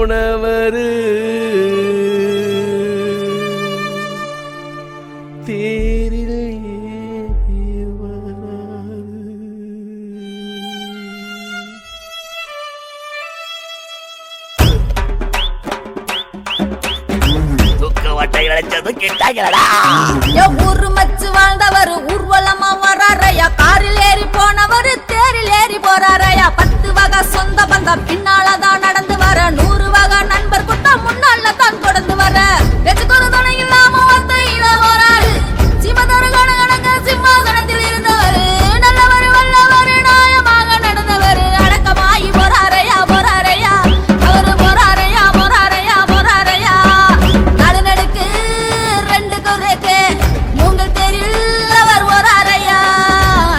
போனவரு தேரில் ஊரு மச்சு வாழ்ந்தவர் ஊர்வலமா வராரையா, காரில் ஏறி போனவர் தேரில் ஏறி போறாரையா. 10 வகை சொந்த பந்தம் பின்னாலதான் நடந்து வர, 100 வகை நண்பர் கூட்டம் முன்னால தான் தொடர்ந்து வர. வெச்சுக்கொரு துணை இல்லாம ஒத்தையில போறாரு, சிமதொரு கணக்க சிம்மாசனத்தில் இருந்தவர். நல்லவர் வல்லவர் நியாயமாக நடந்தவர், அடக்கமாயி போறாரையா போறாரையா, அவரு போறாரையா போறாரையா போறாரையா. நடுநடுக்கு 2 குறைக்கு மூங்கல் தெரியல அவர் போறாரையா.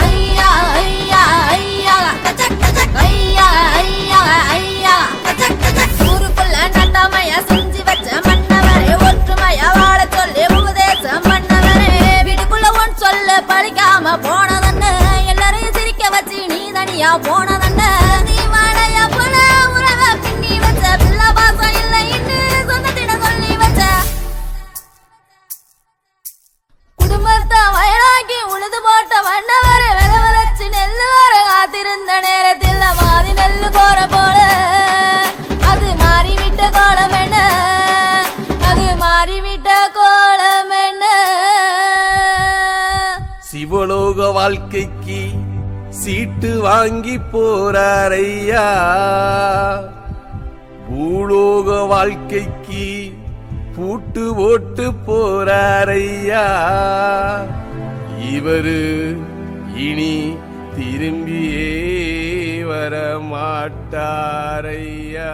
ஐயா ஐயா ஐயா கச்சக் கச்சக் ஐயா ஐயா ஐயா கச்சக் கச்சக். ஊருக்குள்ள நட்டமைய செஞ்சு வச்ச மன்னவரே, ஒற்றுமையா வாழ சொல்லி உபதேசம் பண்ணவரே. வீட்டுக்குள்ள ஒன் சொல்ல பழிக்காம போனதன்னு, எல்லாரையும் சிரிக்க வச்சு நீ தனியா போனதன்னு. நீ வாழையா போல உறவ பின்னி வச்ச, பிள்ளை பாசம் இல்லைன்னு சொந்தத்திட சொல்லி வச்ச. குடும்பத்தை வயலாக்கி உழுது போட்ட வண்ணவர, விளவரச்சு நெல்லு வர காத்திருந்த நேரத்தில் மாறி நெல்லு போற போல. அது மாறிவிட்ட கோலம் என்ன, அது மாறிவிட்ட கோலம் என்ன. சிவலோக வாழ்க்கைக்கு சீட்டு வாங்கி போறாரையா, பூலோக வாழ்க்கைக்கு பூட்டு ஓட்டு போறாரையா. இவரு இனி திரும்பியே வர மாட்டாரையா.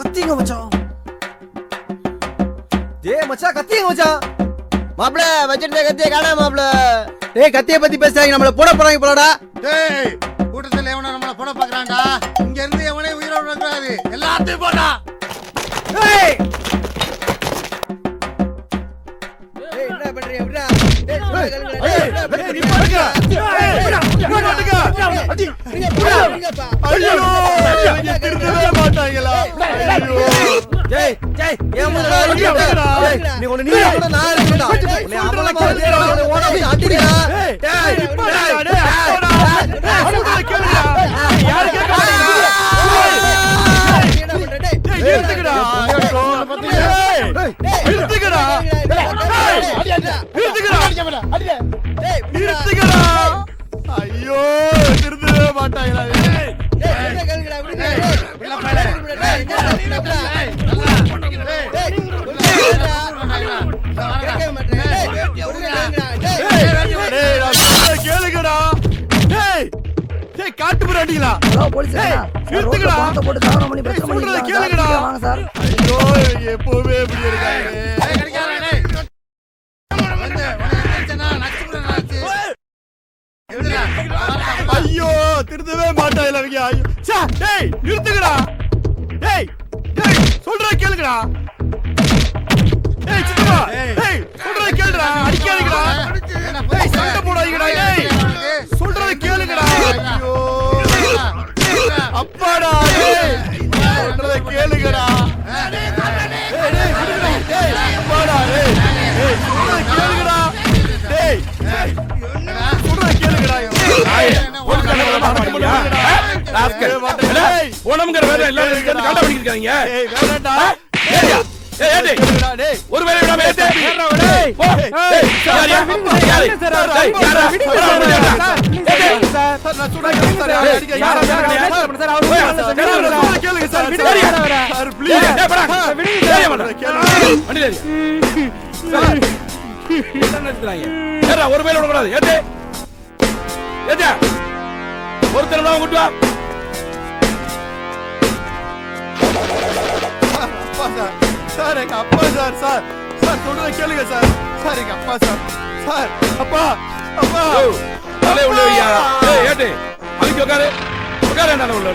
கத்திங்க மச்சான். டேய் மச்சான் கத்திங்க மச்சான். மாப்ள வச்சிருந்த கத்திய காணாம மாப்ள. டேய் கத்திய பத்தி பேசுறாங்க, நம்மள போட போறாங்க போலடா. டேய் கூட்டத்துல எவனோ நம்மள போட பாக்குறான்டா. இங்க இருந்து எவனே உயிரோட இருக்கறாரு, எல்லாத்தையும் போடா. டேய் டேய் என்ன பண்றீங்க அப்படிடா? டேய் நீ பாருங்க. ஐயோ திருந்தவே மாட்டாங்களா? டேய் டேய் ஏன் முதல்ல நீ ஒண்ணு நீ கூட நான் இருக்கடா. நீ அமலமா ஓட போய் அடிடா. டேய் டேய் அவனுக்கு கேளுடா. யாரு கேக்குறா? டேய் நிறுத்துங்கடா. நிறுத்துங்கடா. நிறுத்துங்கடா. ஐயோ திருந்தவே மாட்டாங்களா? கேளுங்கடா. காட்டு புறாடிங்களா? நிறுத்துங்கடா. கேளுங்கடா. ஐயோ எப்பவுமே இப்படி இருக்காங்க. ஐயோ திருந்தவே மாட்டாங்க. டேய் நிறுத்துங்கடா. டேய் டேய் சொல்றத கேளுங்கடா. டேய் சித்தப்பா டேய் சொல்றத கேளுடா. அடிக்காதீங்கடா. டேய் சண்டை போடாதீங்கடா. டேய் சொல்றத கேளுங்கடா. ஐயோ அப்பாடா. டேய் சொல்றத கேளுங்கடா. டேய் டேய் டேய் அப்பாடா. டேய் டேய் சொல்றத கேளுங்கடா. டேய் சொல்றத கேளுங்கடா. ஓணம்ங்கற வேற எல்லாரும் சேர்ந்து காண்ட பண்ணிருக்காங்க. ஏய் வேறடா. ஒரு வேளை விடாம ஏத்து. போ. யாரா? நான் சுடா சார் அடிக்க யாரா சார் அவர் கேளுங்க சார் ப்ளீஸ். ஒரு வேளை விட கூடாது. ஏத்து. ஏத்து. ஒருத்தர் விடாம கூட்டு வா. சார் எங்க அப்பா சார். சார் சார் சொல்றத கேளுங்க சார். சார் எங்க அப்பா சார். சார் அப்பா அப்பா தலை உள்ளவையா? ஏய் ஏட்டு அங்க உட்காரு. நல்ல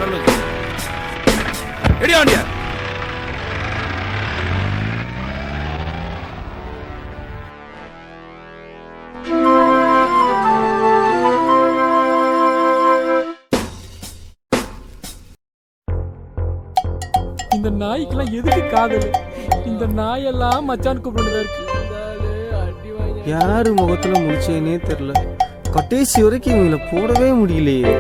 ரெடியா வண்டியா? இந்த நாய்க்கெல்லாம் எதுக்கு காதல்? இந்த நாயெல்லாம் மச்சான் கூப்பிடுறதா இருக்கு. யாரு முகத்துல முடிச்சேனே தெரியல. கடைசி வரைக்கும் இவங்களை போடவே முடியலையே.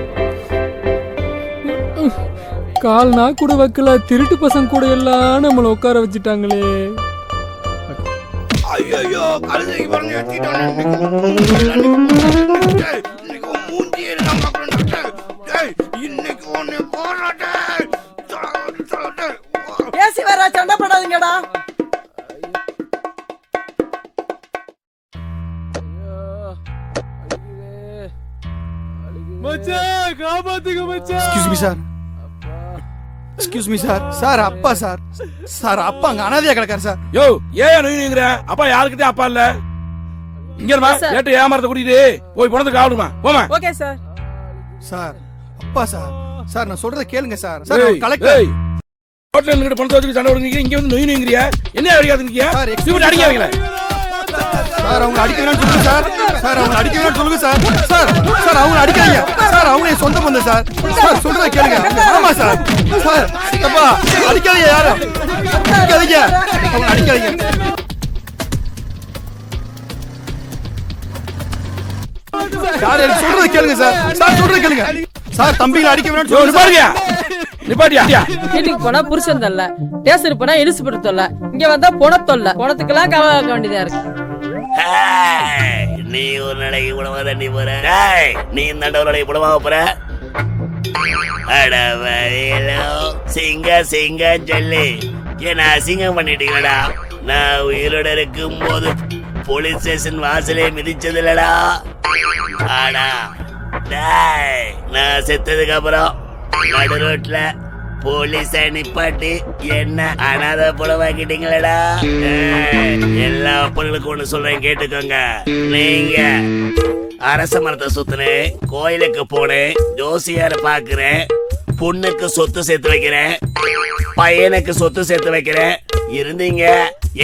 கால்னா கூட வைக்கல, திருட்டு பசங்க கூட எல்லாம் நம்மள உட்கார வச்சுட்டாங்களே. ஐயோ கழுதைக்கு பாருங்க ஏத்திட்டானே. இன்னைக்கு மூஞ்சியே எல்லாம் பார்க்கறேன். டேய் இன்னைக்கு ஒண்ணு போறாடே. ஏசி வர சண்டை போடாதீங்கடா. மச்சான் காப்பாத்துங்க மச்சான். Excuse me sir. Excuse me sir. Sir அப்பா சார். சார் அப்பா அங்க அனாதையா கிடக்காரு சார். யோ ஏன் நோயிங்கற? அப்பா யாருக்கிட்டே அப்பா இல்ல. இங்க வா. லேட் ஏமாறத கூட்டிட்டு போய் பணத்துக்கு ஆடுமா. போமா. Okay sir. சார் அப்பா சார். சார் நான் சொல்றத கேளுங்க சார். சார் கலெக்டர் ஹோட்டல்ல நிக்கிற பணத்தை வச்சு சண்டை போடுறீங்க. இங்க வந்து நோயிங்கறியா? என்ன அடிக்காதீங்க? சார் இவங்க அடிக்காதீங்களா? சார் அவங்க அடிக்கவேன்னு சொல்லுங்க சார். சார் அவங்க அடிக்கவேன்னு சொல்லுங்க சார். சார் சார் அவங்க அடிக்காதீங்க சார். அவங்க என் சொந்த பந்தம் சார். சார் சொல்றத கேளுங்க. ஆமா சார். சார் அப்பா அடிக்காதீங்க யாரும். அடிக்காதீங்க. அவங்க அடிக்காதீங்க. சார் எனக்கு சொல்றத கேளுங்க சார். சார் சொல்றத கேளுங்க. சார் தம்பிகளை அடிக்கவேன்னு சொல்லுங்க பாருங்க. நிப்பாட்டியா? வீட்டுக்கு போனா புருஷன் தொல்ல, ஸ்டேஷனுக்கு போனா இன்ஸ்பெக்டர் தொல்ல, இங்க வந்தா பொண தொல்ல. பொணத்துக்கெல்லாம் கவலை வேண்டியதா இருக்கு. நீ ஒரு நாளைக்கு உணவா தண்ணி போற, நீ இந்த நாளைக்கு உணவாக போற. சிங்க சிங்க சொல்லி என்ன அசிங்கம் பண்ணிட்டீங்களா? நான் உயிரோட இருக்கும் போது போலீஸ் ஸ்டேஷன் வாசலே மிதிச்சது இல்லடா. ஆனா நான் செத்ததுக்கு அப்புறம் நடு ரோட்ல போலீஸ நிப்பாட்டி என்ன அனாதை புடவாக்கிட்டீங்களடா. எல்லா பொண்ணுகளுக்கும் ஒண்ணு சொல்றேன் கேட்டுக்கோங்க. நீங்க அரச மரத்தை சுத்துனேன், கோயிலுக்கு போனேன், ஜோசியார பாக்குறேன், பொண்ணுக்கு சொத்து சேர்த்து வைக்கிறேன், பையனுக்கு சொத்து சேர்த்து வைக்கிறேன் இருந்தீங்க.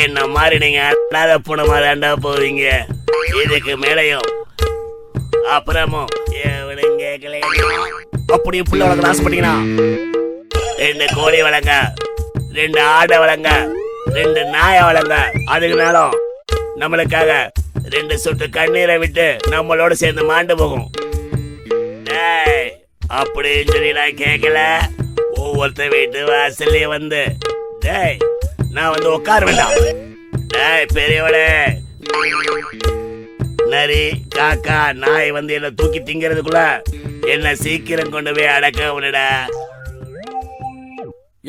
என்ன மாதிரி நீங்க அனாதை புணமா தாண்டா போவீங்க. இதுக்கு மேலையும் அப்புறமும் எவனும் கேட்கல. அப்படியே புள்ள வளர்க்க ஆசைப்பட்டீங்கன்னா 2 கோழி வளங்க, 2 ஆடை வளங்க, 2 நாய வளங்க. அதுக்குனாலும் நம்மளுக்காக 2 சொட்டு கண்ணீரை விட்டு நம்மளோட சேர்ந்து மாண்டு போகும். அப்படின்னு சொல்லி நான் கேட்கல. ஒவ்வொருத்த வீட்டு வாசல்லே வந்து நான் வந்து உட்கார வேண்டாம். பெரியவளே, நரி காக்கா நாய் வந்து என்ன தூக்கி திங்கிறதுக்குள்ள என்ன சீக்கிரம் கொண்டு போய் அடக்க விடடா.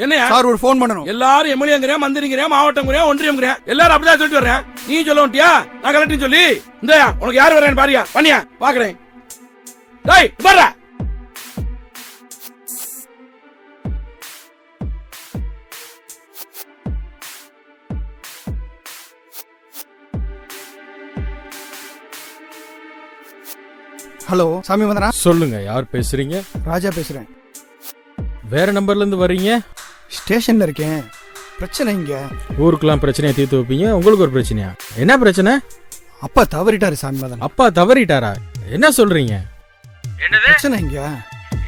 என்னையா சார் ஒரு ஃபோன் பண்ணணும். எல்லாரும் எம்எல்ஏங்கறியா, மந்திரிங்கறியா, மாவட்டம்ங்கறியா, ஒன்றியம்ங்கறியா, எல்லாரும் அப்படிதான் சொல்லிட்டு வர்றேன். நீ சொல்ல வந்துட்டியா? நான் கலெக்டர் சொல்லி இந்தயா உனக்கு யார் வரேன்னு பாரியா பண்ணியா பாக்குறேன். டேய் வர்ற. ஹலோ சாமி வந்தனா? சொல்லுங்க, யார் பேசுறீங்க? ராஜா பேசுறேன். வேற நம்பர்ல இருந்து வர்றீங்க? ஸ்டேஷன்ல இருக்கேன். பிரச்சனை இங்க. ஊருக்குலாம் பிரச்சனையை தீர்த்து வைப்பீங்க, உங்களுக்கு ஒரு பிரச்சனையா? என்ன பிரச்சனை? அப்பா தவறிட்டாரு சாமி மதன். அப்பா தவறிட்டாரா? என்ன சொல்றீங்க? பிரச்சனை இங்க.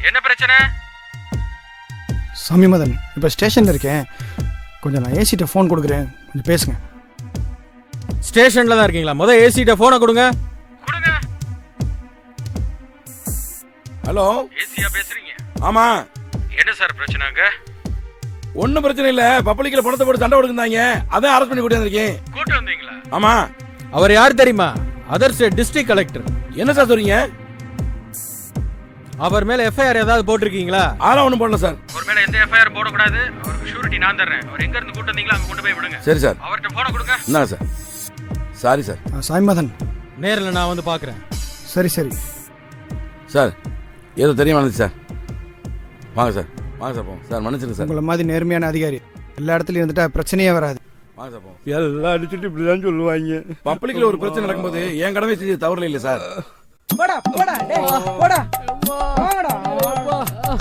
என்ன பிரச்சனை? சாமி மதன் இப்ப ஸ்டேஷன்ல இருக்கேன். கொஞ்சம் நான் ஏசிட்ட ஃபோன் கொடுக்குறேன், கொஞ்சம் பேசுங்க. ஸ்டேஷன்ல தான் இருக்கீங்களா? முத ஏசிட்ட போனை கொடுங்க. ஹலோ ஏசியா பேசுறீங்க? ஆமா. என்ன சார் பிரச்சனைங்க? ஒன்னும் பிரச்சனை இல்ல. பப்ளிக்ல பணத்தை போட்டு சண்டை கொடுக்குறாங்க, அதான் அரெஸ்ட் பண்ணி கூட்டி வந்திருக்கேன். கூட்டி வந்தீங்களா? ஆமா. அவர் யார் தெரியுமா? Other state district collector. என்ன சார் சொல்றீங்க? அவர் மேல எஃப்ஐஆர் ஏதாவது போட்டிருக்கீங்களா? அதெல்லாம் ஒண்ணும் போடல சார். அவர் மேல எந்த எஃப்ஐஆர் போடக்கூடாது. அவருக்கு ஷூரிட்டி நான் தர்றேன். அவர் எங்க இருந்து கூட்டி வந்தீங்களோ அங்க கொண்டு போய் விடுங்க. சரி சார். அவர்கிட்ட போனை கொடுங்க. என்ன சார்? Sorry sir. சாமி மதன் நேரில் நான் வந்து பாக்குறேன். சரி சரி சார். ஏதோ தெரியாம இருந்துச்சு சார். வாங்க சார், வாங்க சார் போங்க சார். மன்னிச்சிருங்க சார். உங்களை மாதிரி நேர்மையான அதிகாரி எல்லா இடத்துலயும் இருந்துட்டா பிரச்சனையே வராது. வாங்க சார் போங்க. எல்லாம் அடிச்சுட்டு இப்படிதான் சொல்லுவாங்க. பப்ளிக்ல ஒரு பிரச்சனை நடக்கும்போது என் கடமை செஞ்சு தவறு இல்லை சார். போடா போடா டேய் போடா. வாங்கடா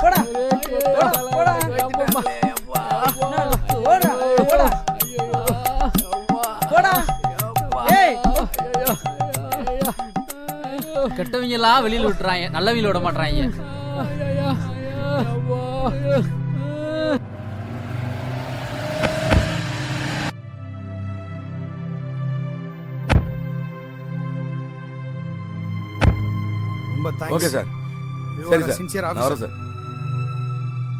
போடா. கெட்டவனெல்லாம் வெளியில விட்டுறாங்க, நல்லவங்கள விட மாட்டாங்க. ரொம்ப ஓகே தேங்க்ஸ் சார். சரி சார், சின்சியர் நான் வரேன் ஆஃபீஸர். சார்.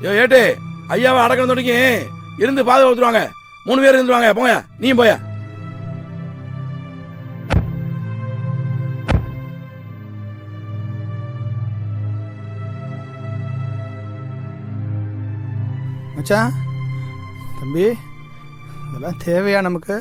யோ ஏட்டு, ஐயாவை அடக்கம் தொடங்கி இருந்து பாதுகாத்துருவாங்க. 3 பேர் இருந்துருவாங்க. போங்க, நீயும் போய. மச்சான், தம்பி, இதெல்லாம் தேவையா நமக்கு?